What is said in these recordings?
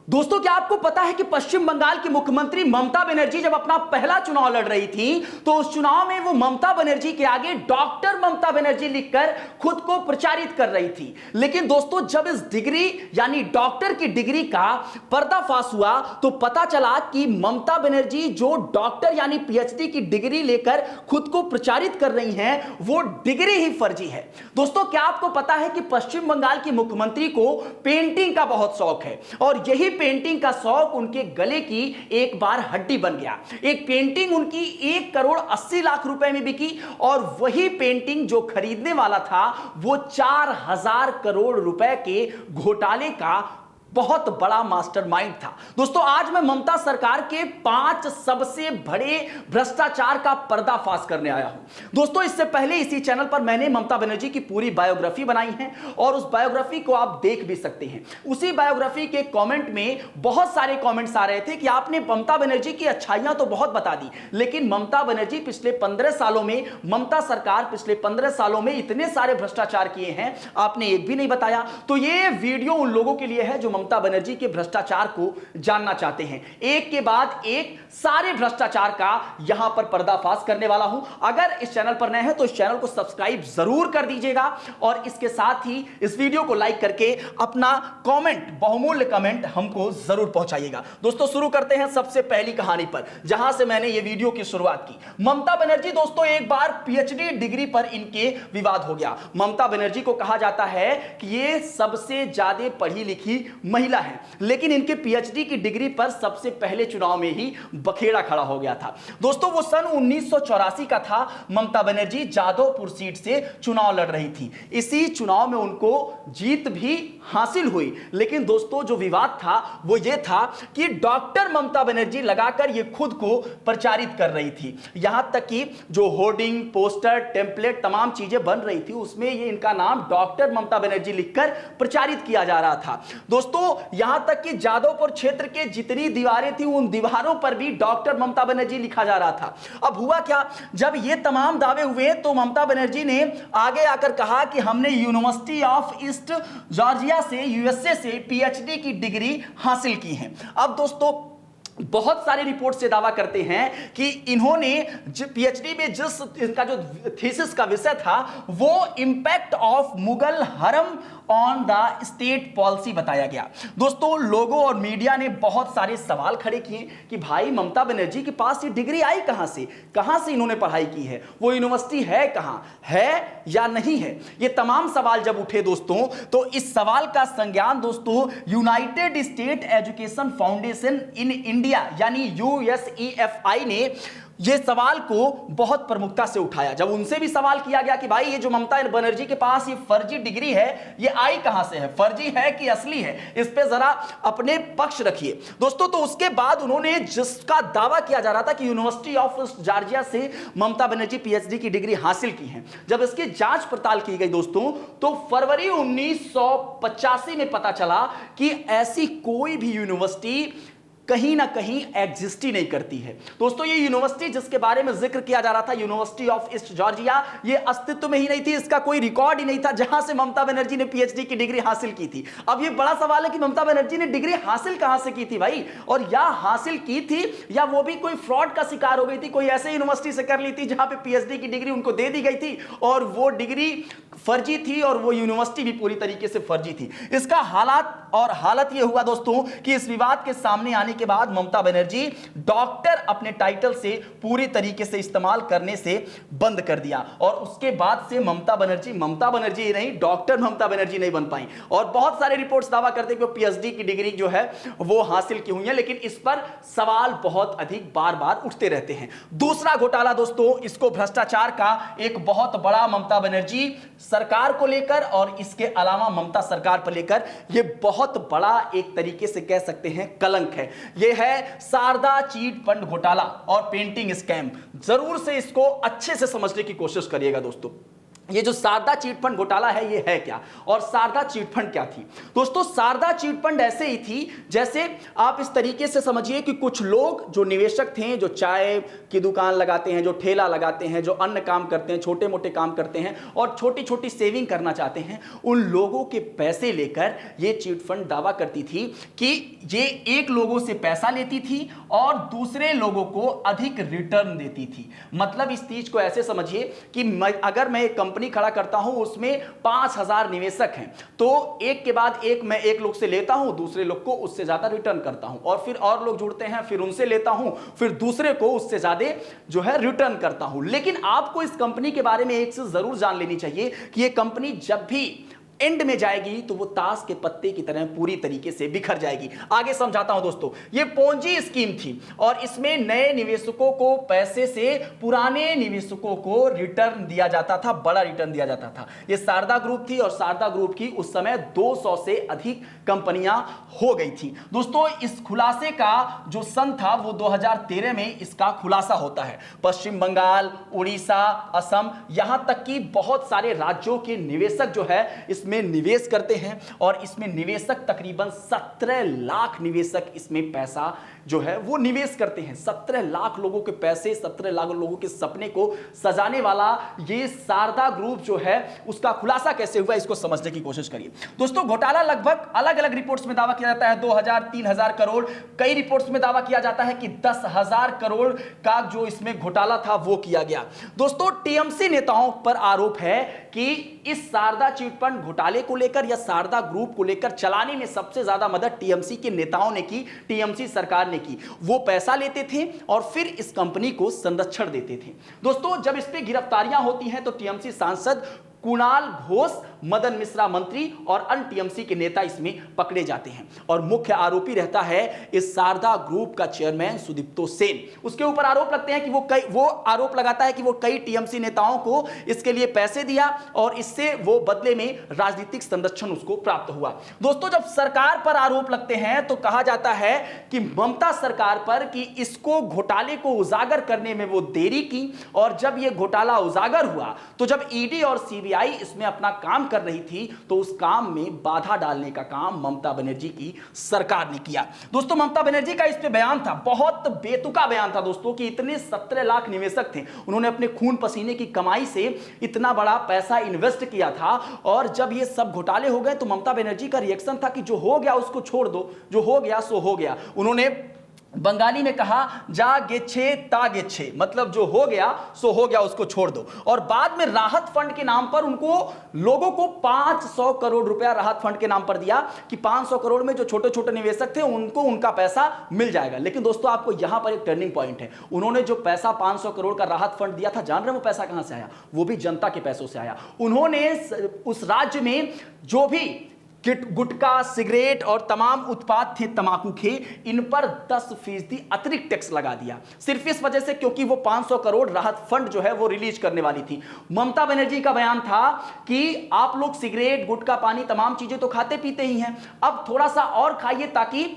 दोस्तों, क्या आपको पता है कि पश्चिम बंगाल की मुख्यमंत्री ममता बनर्जी जब अपना पहला चुनाव लड़ रही थी तो उस चुनाव में वो ममता बनर्जी के आगे डॉक्टर ममता बनर्जी लिखकर खुद को प्रचारित कर रही थी। लेकिन दोस्तों, जब इस डिग्री यानी डॉक्टर की डिग्री का पर्दाफाश हुआ तो पता चला कि ममता बनर्जी जो डॉक्टर यानी पीएचडी की डिग्री लेकर खुद को प्रचारित कर रही हैं वो डिग्री ही फर्जी है। दोस्तों, क्या आपको पता है कि पश्चिम बंगाल की मुख्यमंत्री को पेंटिंग का बहुत शौक है और यही पेंटिंग का शौक उनके गले की एक बार हड्डी बन गया। एक पेंटिंग उनकी 1,80,00,000 रुपए में बिकी और वही पेंटिंग जो खरीदने वाला था वो 4,000 करोड़ रुपए के घोटाले का बहुत बड़ा मास्टरमाइंड था। दोस्तों, आज मैं ममता सरकार के 5 सबसे बड़े भ्रष्टाचार का पर्दाफाश करने आया हूं। दोस्तों, इससे पहले इसी चैनल पर मैंने ममता बनर्जी की पूरी बायोग्राफी बनाई है और उस बायोग्राफी को आप देख भी सकते हैं। उसी बायोग्राफी के कमेंट में बहुत सारे कमेंट्स आ रहे थे कि आपने ममता बनर्जी की अच्छाइयां तो बहुत बता दी, लेकिन ममता बनर्जी पिछले 15 सालों में, ममता सरकार पिछले 15 सालों में इतने सारे भ्रष्टाचार किए हैं, आपने एक भी नहीं बताया। तो ये वीडियो उन लोगों के लिए है जो ममता बनर्जी के भ्रष्टाचार को जानना चाहते हैं। एक के बाद एक सारे भ्रष्टाचार का यहां पर पर्दाफाश करने वाला हूं। अगर इस चैनल पर नए हैं तो इस चैनल को सब्सक्राइब जरूर कर दीजिएगा और इसके साथ ही इस वीडियो को लाइक करके अपना कमेंट, बहुमूल्य कमेंट हमको जरूर पहुंचाइएगा। दोस्तों, शुरू करते हैं सबसे पहली कहानी पर जहां से मैंने ये वीडियो की शुरुआत की। ममता बनर्जी, दोस्तों, एक बार पीएचडी डिग्री पर इनके विवाद हो गया। ममता बनर्जी को कहा जाता है कि ये सबसे ज्यादा पढ़ी लिखी महिला है, लेकिन इनके पीएचडी की डिग्री पर सबसे पहले चुनाव में ही बखेड़ा खड़ा हो गया था। दोस्तों, वो सन 1984 का था। ममता बनर्जी जादवपुर सीट से चुनाव लड़ रही थी। इसी चुनाव में उनको जीत भी हासिल हुई, लेकिन दोस्तों जो विवाद था वो ये था कि डॉक्टर ममता बनर्जी लगाकर ये खुद को प्रचारित कर रही थी। यहां तक कि जो होर्डिंग, पोस्टर, टेम्पलेट, तमाम चीजें बन रही थी उसमें ये इनका नाम डॉक्टर ममता बनर्जी लिखकर प्रचारित किया जा रहा था। दोस्तों, यहां तक कि जादवपुर क्षेत्र के जितनी दीवारें थी उन दीवारों पर भी डॉक्टर ममता बनर्जी लिखा जा रहा था। अब हुआ क्या, जब ये तमाम दावे हुए तो ममता बनर्जी ने आगे आकर कहा कि हमने यूनिवर्सिटी ऑफ ईस्ट जॉर्जिया से, यूएसए से पीएचडी की डिग्री हासिल की है। अब दोस्तों, बहुत सारे रिपोर्ट से दावा करते हैं कि इन्होंने पीएचडी में जिस इनका जो थीसिस का विषय था वो इंपैक्ट ऑफ मुगल हरम ऑन द स्टेट पॉलिसी बताया गया। दोस्तों, लोगों और मीडिया ने बहुत सारे सवाल खड़े किए कि भाई ममता बनर्जी के पास ये डिग्री आई कहां से इन्होंने पढ़ाई की है, वो यूनिवर्सिटी है कहां, है या नहीं है। ये तमाम सवाल जब उठे दोस्तों, तो इस सवाल का संज्ञान दोस्तों United state education foundation in India यानी यूएसईएफआई ने ये सवाल को बहुत प्रमुखता से उठाया। जब उनसे भी सवाल किया गया कि भाई ये जो ममता बनर्जी के पास ये फर्जी डिग्री है ये आई कहां से है, फर्जी है कि असली है, इस पे जरा अपने पक्ष रखिए। दोस्तों, तो उसके बाद उन्होंने जिसका दावा किया जा रहा था कि यूनिवर्सिटी ऑफ जॉर्जिया से ममता बनर्जी पीएचडी की डिग्री हासिल की है, जब इसकी जांच पड़ताल की गई दोस्तों तो फरवरी 1985 में पता चला कि ऐसी कोई भी यूनिवर्सिटी कहीं ना कहीं एग्जिस्ट ही नहीं करती है। दोस्तों, ये यूनिवर्सिटी जिसके बारे में जिक्र किया जा रहा था, यूनिवर्सिटी ऑफ ईस्ट जॉर्जिया, ये अस्तित्व में ही नहीं थी, इसका कोई रिकॉर्ड ही नहीं था जहां से ममता बनर्जी ने पीएचडी की डिग्री हासिल की थी। अब ये बड़ा सवाल है कि ममता बनर्जी ने डिग्री हासिल कहां से की थी भाई, और या हासिल की थी या वो भी कोई फ्रॉड का शिकार हो गई थी, कोई ऐसे यूनिवर्सिटी से कर ली थी जहां पे पीएचडी की डिग्री उनको दे दी गई थी और वो डिग्री फर्जी थी और वो यूनिवर्सिटी भी पूरी तरीके से फर्जी थी। इसका हालत ये हुआ दोस्तों कि इस विवाद के सामने आने के बाद ममता बनर्जी डॉक्टर अपने टाइटल से पूरी तरीके से इस्तेमाल करने से बंद कर दिया और उसके बाद से ममता बनर्जी ही नहीं, डॉक्टर ममता बनर्जी नहीं बन पाई। और बहुत सारे रिपोर्ट्स दावा करते हैं कि पीएचडी की डिग्री जो है वो हासिल की हुई है, लेकिन इस पर सवाल बहुत अधिक बार बार उठते रहते हैं। दूसरा घोटाला दोस्तों, इसको भ्रष्टाचार का एक बहुत बड़ा ममता बनर्जी सरकार को लेकर और इसके अलावा ममता सरकार पर लेकर ये बहुत बड़ा एक तरीके से कह सकते हैं कलंक है। ये है शारदा चीट फंड घोटाला और पेंटिंग स्कैम। जरूर से इसको अच्छे से समझने की कोशिश करिएगा दोस्तों। ये जो शारदा चिटफंड घोटाला है ये है क्या, और शारदा चिटफंड क्या थी। दोस्तों शारदा चिटफंड ऐसे ही थी जैसे आप इस तरीके से समझिए कि कुछ लोग जो निवेशक थे, जो चाय की दुकान लगाते हैं, जो ठेला लगाते हैं, जो अन्य काम करते हैं, छोटे मोटे काम करते हैं और छोटी छोटी सेविंग करना चाहते हैं, उन लोगों के पैसे लेकर ये चिटफंड दावा करती थी कि ये एक लोगों से पैसा लेती थी और दूसरे लोगों को अधिक रिटर्न देती थी। मतलब इस चीज को ऐसे समझिए कि अगर मैं एक कंपनी खड़ा करता हूं, उसमें 5000 निवेशक हैं, तो एक के बाद एक मैं एक लोग से लेता हूं, दूसरे लोग को उससे ज्यादा रिटर्न करता हूं, और फिर और लोग जुड़ते हैं, फिर उनसे लेता हूं, फिर दूसरे को उससे ज्यादा जो है रिटर्न करता हूं। लेकिन आपको इस कंपनी के बारे में एक चीज जरूर जान लेनी चाहिए कि यह कंपनी जब भी एंड में जाएगी तो वो ताश के पत्ते की तरह पूरी तरीके से बिखर जाएगी। आगे समझाता हूं दोस्तों। ये पोंजी स्कीम थी और इसमें नए निवेशकों को पैसे से पुराने निवेशकों को रिटर्न दिया जाता था, बड़ा रिटर्न दिया जाता था। ये शारदा ग्रुप थी और शारदा ग्रुप की उस समय 200 से अधिक कंपनियां हो गई थी। दोस्तों इस खुलासे का जो सन था वो 2013 में इसका खुलासा होता है। पश्चिम बंगाल, उड़ीसा, असम, यहां तक कि बहुत सारे राज्यों के निवेशक जो है इसमें निवेश करते हैं और इसमें निवेशक तकरीबन 17 लाख निवेशक इसमें पैसा जो है वो निवेश करते हैं। 17 लाख लोगों के पैसे, 17 लाख लोगों के सपने को सजाने वाला ये शारदा ग्रुप जो है उसका खुलासा कैसे हुआ इसको समझने की कोशिश करिए। दोस्तों घोटाला लगभग अलग अलग रिपोर्ट्स में दावा किया जाता है 2000, 3000 करोड़, कई रिपोर्ट्स में दावा किया जाता है कि 10,000 करोड़ का जो इसमें घोटाला था वो किया गया। दोस्तों टीएमसी नेताओं पर आरोप है कि इस शारदा चिटफंड घोटाले को लेकर या शारदा ग्रुप को लेकर चलाने में सबसे ज्यादा मदद टीएमसी के नेताओं ने की, टीएमसी सरकार ने की। वो पैसा लेते थे और फिर इस कंपनी को संरक्षण देते थे। दोस्तों जब इस पे गिरफ्तारियां होती हैं तो टीएमसी सांसद कुणाल घोष, मदन मिश्रा मंत्री और अन्य टीएमसी के नेता इसमें पकड़े जाते हैं और मुख्य आरोपी रहता है इस शारदा ग्रुप का चेयरमैन सुदीप्तो सेन। उसके ऊपर आरोप लगते हैं कि वो आरोप लगाता है कि वो कई टीएमसी नेताओं को इसके लिए पैसे दिया और इससे वो बदले में राजनीतिक संरक्षण उसको प्राप्त हुआ। दोस्तों जब सरकार पर आरोप लगते हैं तो कहा जाता है कि ममता सरकार पर कि इसको घोटाले को उजागर करने में वो देरी की, और जब ये घोटाला उजागर हुआ तो जब ईडी और सीबीआई इसमें अपना काम कर रही थी तो उस काम में बाधा डालने का काम ममता बनर्जी की सरकार ने किया। दोस्तों ममता बनर्जी का इस पे बयान था, बहुत बेतुका बयान था दोस्तों, कि इतने 17 लाख निवेशक थे, उन्होंने अपने खून पसीने की कमाई से इतना बड़ा पैसा इन्वेस्ट किया था, और जब ये सब घोटाले हो गए तो ममता बनर्जी का रिएक्शन था कि जो हो गया उसको छोड़ दो, जो हो गया सो हो गया। उन्होंने बंगाली में कहा जा गेच्छे ता गेच्छे, मतलब जो हो गया सो हो गया, उसको छोड़ दो। और बाद में राहत फंड के नाम पर उनको लोगों को 500 करोड़ रुपया राहत फंड के नाम पर दिया कि 500 करोड़ में जो छोटे छोटे निवेशक थे उनको उनका पैसा मिल जाएगा। लेकिन दोस्तों आपको यहां पर एक टर्निंग पॉइंट है, उन्होंने जो पैसा 500 करोड़ का राहत फंड दिया था, जान रहे वो पैसा कहां से आया? वो भी जनता के पैसों से आया। उन्होंने उस राज्य में जो भी गुटखा, सिगरेट और तमाम उत्पाद थे तंबाकू के, इन पर 10% अतिरिक्त टैक्स लगा दिया, सिर्फ इस वजह से क्योंकि वो 500 करोड़ राहत फंड जो है वो रिलीज करने वाली थी। ममता बनर्जी का बयान था कि आप लोग सिगरेट, गुटखा, पानी तमाम चीजें तो खाते पीते ही हैं, अब थोड़ा सा और खाइए, ताकि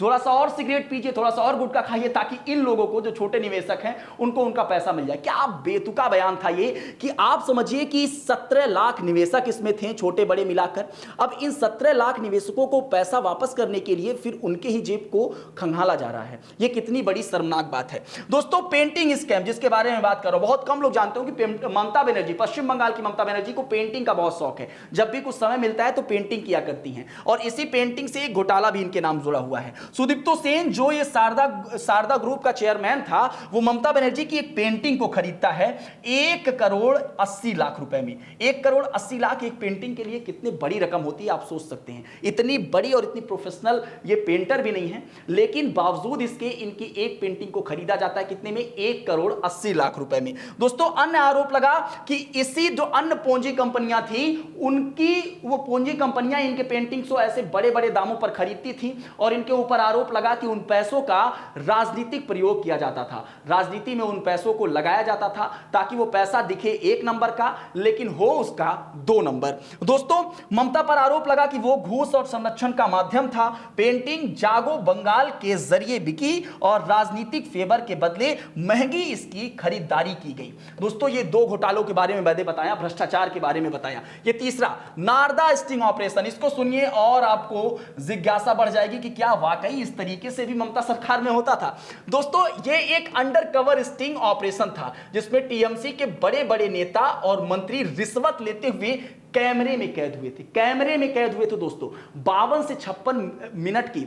थोड़ा सा और सिगरेट पीजिए, थोड़ा सा और गुटखा खाइए, ताकि इन लोगों को जो छोटे निवेशक हैं उनको उनका पैसा मिल जाए। क्या बेतुका बयान था ये, कि आप समझिए कि 17 लाख निवेशक इसमें थे, छोटे बड़े मिलाकर। अब इन 17 लाख निवेशकों को पैसा वापस करने के लिए फिर उनके ही जेब को खंगाला जा रहा है। ये कितनी बड़ी शर्मनाक बात है। दोस्तों पेंटिंग स्कैम जिसके बारे में बात कर रहा हूं, बहुत कम लोग जानते हो कि ममता बनर्जी, पश्चिम बंगाल की ममता बनर्जी को पेंटिंग का बहुत शौक है। जब भी कुछ समय मिलता है तो पेंटिंग किया करती हैं, और इसी पेंटिंग से एक घोटाला भी इनके नाम जुड़ा हुआ है। सुदीप्तो सेन जो ये शारदा ग्रुप का चेयरमैन था, वो ममता बनर्जी की एक पेंटिंग को खरीदता है 1 करोड़ 80 लाख रुपए में। 1 करोड़ 80 लाख एक पेंटिंग के लिए कितनी बड़ी रकम होती है आप सोच सकते हैं। इतनी बड़ी और इतनी प्रोफेशनल ये पेंटर भी नहीं है, लेकिन बावजूद इसके इनकी एक पेंटिंग को खरीदा जाता है कितने में? 1 करोड़ 80 लाख रुपए में। दोस्तों अन्य आरोप लगा कि इसी जो अन्य पूंजी कंपनियां थी, उनकी वो पूंजी कंपनियां इनके पेंटिंग्स को ऐसे बड़े बड़े दामों पर खरीदती थी और इनके ऊपर आरोप लगा कि उन पैसों का राजनीतिक प्रयोग किया जाता था, राजनीति में उन पैसों को लगाया जाता था ताकि वो पैसा दिखे 1 नंबर का लेकिन हो उसका 2 नंबर। दोस्तों, ममता पर आरोप लगा कि वो घूस और संरक्षण का माध्यम था। पेंटिंग जागो बंगाल के जरिए बिकी और राजनीतिक फेवर के बदले महंगी इसकी खरीदारी की गई। दोस्तों, ये 2 घोटालों के बारे में मैंने बताया, भ्रष्टाचार के बारे में बताया। ये तीसरा नारदा स्टिंग ऑपरेशन, इसको सुनिए और आपको जिज्ञासा बढ़ जाएगी कि क्या वाकई इस तरीके से भी ममता सरकार में होता था। दोस्तों, ये एक अंडरकवर स्टिंग ऑपरेशन था जिसमें टीएमसी के बड़े बड़े नेता और मंत्री रिश्वत लेते हुए कैमरे में कैद हुए थे। कैमरे में कैद हुए थे दोस्तों। 52 से 56 मिनट की,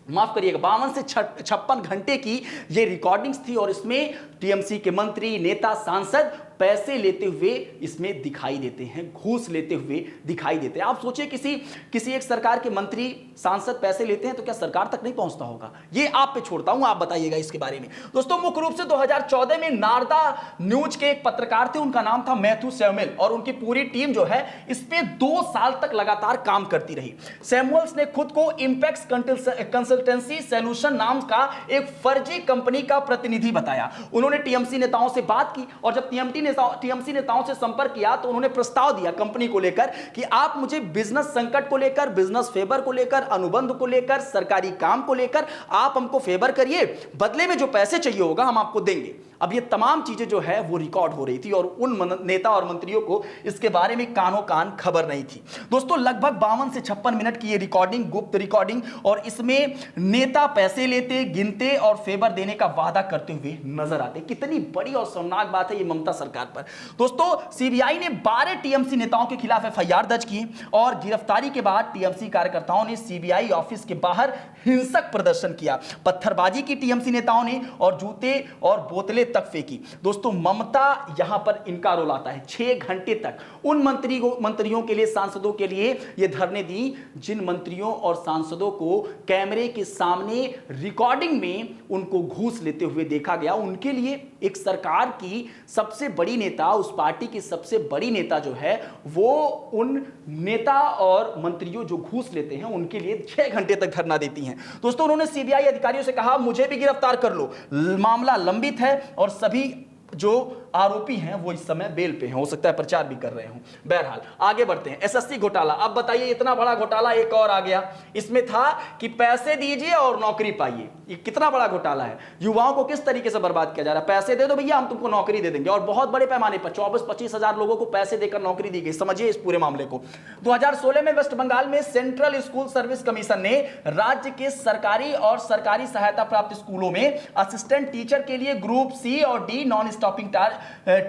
माफ करिएगा, 52 से 56 घंटे की ये रिकॉर्डिंग्स थी और इसमें टीएमसी के मंत्री, नेता, सांसद पैसे लेते हुए इसमें दिखाई देते हैं, घूस लेते हुए दिखाई देते हैं। आप सोचिए किसी एक सरकार के मंत्री, सांसद पैसे लेते हैं तो क्या सरकार तक नहीं पहुंचता होगा? ये आप पे छोड़ता हूं, आप बताइएगा इसके बारे में। दोस्तों, मुख्य रूप से 2014 में नारदा न्यूज के एक पत्रकार थे, उनका नाम था मैथ्यू सैमुअल, और उनकी पूरी टीम जो है इस पे 2 साल तक लगातार काम करती रही। सैमुअल्स ने खुद को इंपेक्स कंसल्टेंसी सॉल्यूशन नाम का एक फर्जी कंपनी का प्रतिनिधि बताया। उन्होंने टीएमसी नेताओं से बात की और जब टीएमसी नेताओं से संपर्क किया तो उन्होंने प्रस्ताव दिया कंपनी को लेकर कि आप मुझे बिजनेस संकट को लेकर, बिजनेस फेवर को लेकर, अनुबंध को लेकर, सरकारी काम को लेकर आप हमको फेवर करिए, बदले में जो पैसे चाहिए होगा हम आपको देंगे। अब ये तमाम चीजें जो है वो रिकॉर्ड हो रही थी और उन नेता और मंत्रियों को इसके बारे में कानों कान खबर नहीं थी। दोस्तों, लगभग 52 से 56 मिनट की ये रिकॉर्डिंग, गुप्त रिकॉर्डिंग, और इसमें नेता पैसे लेते, गिनते और फेवर देने का वादा करते हुए नजर आते। कितनी बड़ी और शर्मनाक बात है ये ममता सरकार पर। दोस्तों, सीबीआई ने 12 टीएमसी नेताओं के खिलाफ एफआईआर दर्ज की और गिरफ्तारी के बाद टीएमसी कार्यकर्ताओं ने सीबीआई ऑफिस के बाहर हिंसक प्रदर्शन किया, पत्थरबाजी की टीएमसी नेताओं ने और जूते और बोतलें तक फेंकी। दोस्तों, ममता यहां पर इनका रोल आता है। 6 घंटे तक उन मंत्रियों के लिए, सांसदों के लिए ये धरने दी जिन मंत्रियों और सांसदों को कैमरे के सामने रिकॉर्डिंग में उनको घूस लेते हुए देखा गया। उनके लिए एक सरकार की सबसे बड़ी नेता, उस पार्टी की सबसे बड़ी नेता जो है वो उन नेता और मंत्रियों जो घूस लेते हैं उनके लिए 6 घंटे तक धरना देती हैं। दोस्तों, उन्होंने सीबीआई अधिकारियों से कहा मुझे भी गिरफ्तार कर लो, मामला लंबित है और सभी जो आरोपी हैं वो इस समय बेल पे हैं, हो सकता है प्रचार भी कर रहे हों। बहरहाल आगे बढ़ते हैं। एसएससी घोटाला, अब बताइए, इतना बड़ा घोटाला एक और आ गया। इसमें था कि पैसे दीजिए और नौकरी पाइए। ये कितना बड़ा घोटाला है। युवाओं को किस तरीके से बर्बाद किया जा रहा है। पैसे दे दो भैया, हम तुमको नौकरी दे देंगे, और बहुत बड़े पैमाने पर 24-25 हजार लोगों को पैसे देकर नौकरी दी गई। समझिए इस पूरे मामले को। 2016 में वेस्ट बंगाल में सेंट्रल स्कूल सर्विस कमीशन ने राज्य के सरकारी और सरकारी सहायता प्राप्त स्कूलों में असिस्टेंट टीचर के लिए ग्रुप सी और D non stopping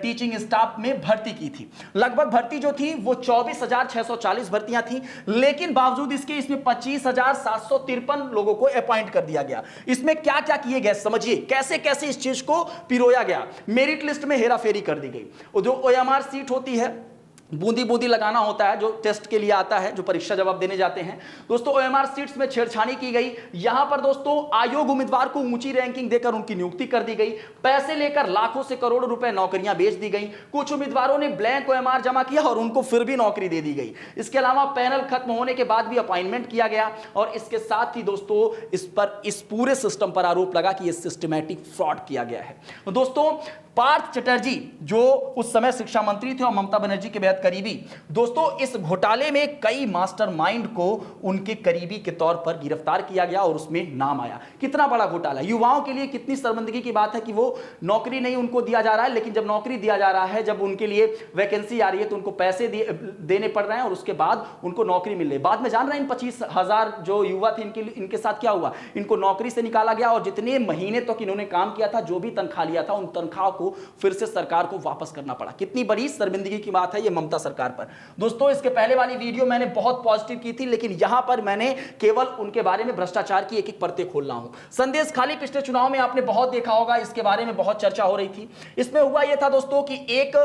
teaching staff में भर्ती की थी। लगभग भर्ती जो थी वो 24,640 भर्तियां थी, लेकिन बावजूद इसके इसमें 25,753 लोगों को अपॉइंट कर दिया गया। इसमें क्या क्या किए गए समझिए, कैसे कैसे इस चीज को पिरोया गया। मेरिट लिस्ट में हेराफेरी कर दी गई। जो ओएमआर सीट होती है, बूंदी बूंदी लगाना होता है, जो टेस्ट के लिए आता है, जो परीक्षा जवाब देने जाते हैं। दोस्तों, ओएमआर सीट्स में छेड़छाड़ी की गई। यहां पर दोस्तों आयोग उम्मीदवार को ऊंची रैंकिंग देकर उनकी नियुक्ति कर दी गई। पैसे लेकर लाखों से करोड़ों रुपए नौकरियां बेच दी गई। कुछ उम्मीदवारों ने ब्लैंक ओएमआर जमा किया और उनको फिर भी नौकरी दे दी गई। इसके अलावा पैनल खत्म होने के बाद भी अपॉइंटमेंट किया गया और इसके साथ ही दोस्तों इस पूरे सिस्टम पर आरोप लगा कि यह सिस्टमैटिक फ्रॉड किया गया है। तो दोस्तों, पार्थ चटर्जी जो उस समय शिक्षा मंत्री थे और ममता बनर्जी के बेहद करीबी, दोस्तों इस घोटाले में कई मास्टरमाइंड को उनके करीबी के तौर पर गिरफ्तार किया गया और उसमें नाम आया। कितना बड़ा घोटाला, युवाओं के लिए कितनी शर्मिंदगी की बात है कि वो नौकरी नहीं उनको दिया जा रहा है, लेकिन जब नौकरी दिया जा रहा है, जब उनके लिए वैकेंसी आ रही है तो उनको पैसे देने पड़ रहे हैं और उसके बाद उनको नौकरी मिल रही है। बाद में जान रहे हैं इन 25,000 जो युवा थे इनके साथ क्या हुआ, इनको नौकरी से निकाला गया और जितने महीने तक इन्होंने काम किया था, जो भी तनख्वाह लिया था, उन तनख्वाह को फिर से सरकार को वापस करना पड़ा। कितनी बड़ी शर्मिंदगी की बात है ये ममता सरकार पर। दोस्तों, इसके पहले वाली वीडियो मैंने बहुत पॉजिटिव की थी, लेकिन यहां पर मैंने केवल उनके बारे में भ्रष्टाचार की एक एक परतें खोल रहा हूं। संदेश खाली पिछले चुनाव में आपने बहुत देखा होगा, इसके बारे में बहुत चर्चा हो रही थी। इसमें हुआ यह था दोस्तों कि एक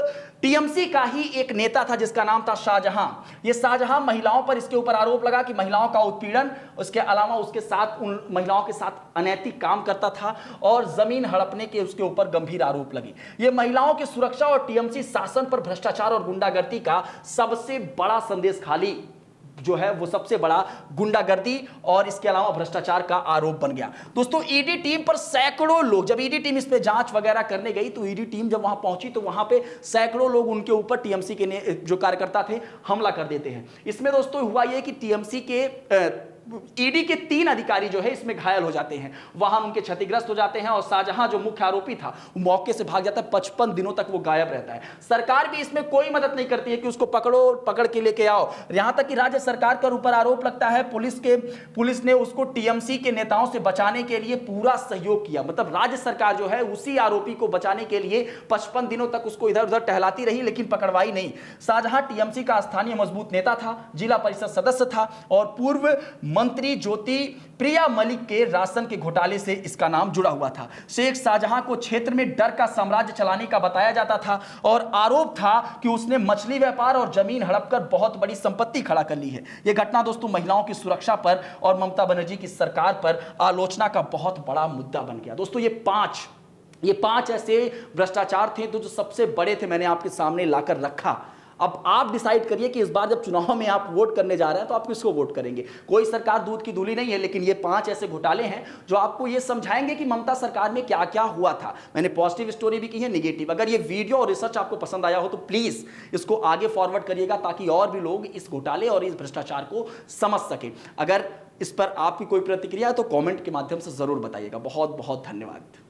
टीएमसी का ही एक नेता था जिसका नाम था शाहजहां। ये शाहजहां महिलाओं पर, इसके ऊपर आरोप लगा कि महिलाओं का उत्पीड़न, उसके अलावा उसके साथ उन महिलाओं के साथ अनैतिक काम करता था और जमीन हड़पने के उसके ऊपर गंभीर आरोप लगे। ये महिलाओं की सुरक्षा और टीएमसी शासन पर भ्रष्टाचार और गुंडागर्दी का सबसे बड़ा संदेश खाली जो है वो सबसे बड़ा गुंडागर्दी और इसके अलावा भ्रष्टाचार का आरोप बन गया। दोस्तों ईडी टीम पर सैकड़ों लोग, जब ईडी टीम इस पे जांच वगैरह करने गई तो ईडी टीम जब वहां पहुंची तो वहां पे सैकड़ों लोग उनके ऊपर टीएमसी के जो कार्यकर्ता थे हमला कर देते हैं। इसमें दोस्तों हुआ यह कि टीएमसी के ईडी के 3 अधिकारी जो है इसमें घायल हो जाते हैं, वाहन उनके क्षतिग्रस्त हो जाते हैं और शाहजहां जो मुख्य आरोपी था वो मौके से भाग जाता है। 55 दिनों तक वो गायब रहता है। सरकार भी इसमें कोई मदद नहीं करती है कि उसको पकड़ के लेके आओ। यहां तक कि राज्य सरकार के ऊपर आरोप लगता है पुलिस ने उसको टीएमसी के नेताओं से बचाने के लिए पूरा सहयोग किया। मतलब राज्य सरकार जो है उसी आरोपी को बचाने के लिए 55 दिनों तक उसको इधर उधर टहलाती रही, लेकिन पकड़वाई नहीं। शाहजहां टीएमसी का स्थानीय मजबूत नेता था, जिला परिषद सदस्य था और पूर्व मंत्री ज्योति प्रिया मलिक के राशन के घोटाले से इसका नाम जुड़ा हुआ था। शेख शाहजहां को क्षेत्र में डर का साम्राज्य चलाने का बताया जाता था और आरोप था कि उसने मछली व्यापार और जमीन हड़प कर बहुत बड़ी संपत्ति खड़ा कर ली है। यह घटना दोस्तों महिलाओं की सुरक्षा पर और ममता बनर्जी की सरकार पर आलोचना का बहुत बड़ा मुद्दा बन गया। दोस्तों ये पांच ऐसे भ्रष्टाचार थे जो सबसे बड़े थे, मैंने आपके सामने लाकर रखा। अब आप डिसाइड करिए कि इस बार जब चुनाव में आप वोट करने जा रहे हैं तो आप किसको वोट करेंगे। कोई सरकार दूध की धूली नहीं है, लेकिन ये 5 ऐसे घोटाले हैं जो आपको ये समझाएंगे कि ममता सरकार में क्या क्या हुआ था। मैंने पॉजिटिव स्टोरी भी की है, नेगेटिव। अगर ये वीडियो और रिसर्च आपको पसंद आया हो तो प्लीज इसको आगे फॉरवर्ड करिएगा ताकि और भी लोग इस घोटाले और इस भ्रष्टाचार को समझ सके। अगर इस पर आपकी कोई प्रतिक्रिया है तो कमेंट के माध्यम से जरूर बताइएगा। बहुत बहुत धन्यवाद।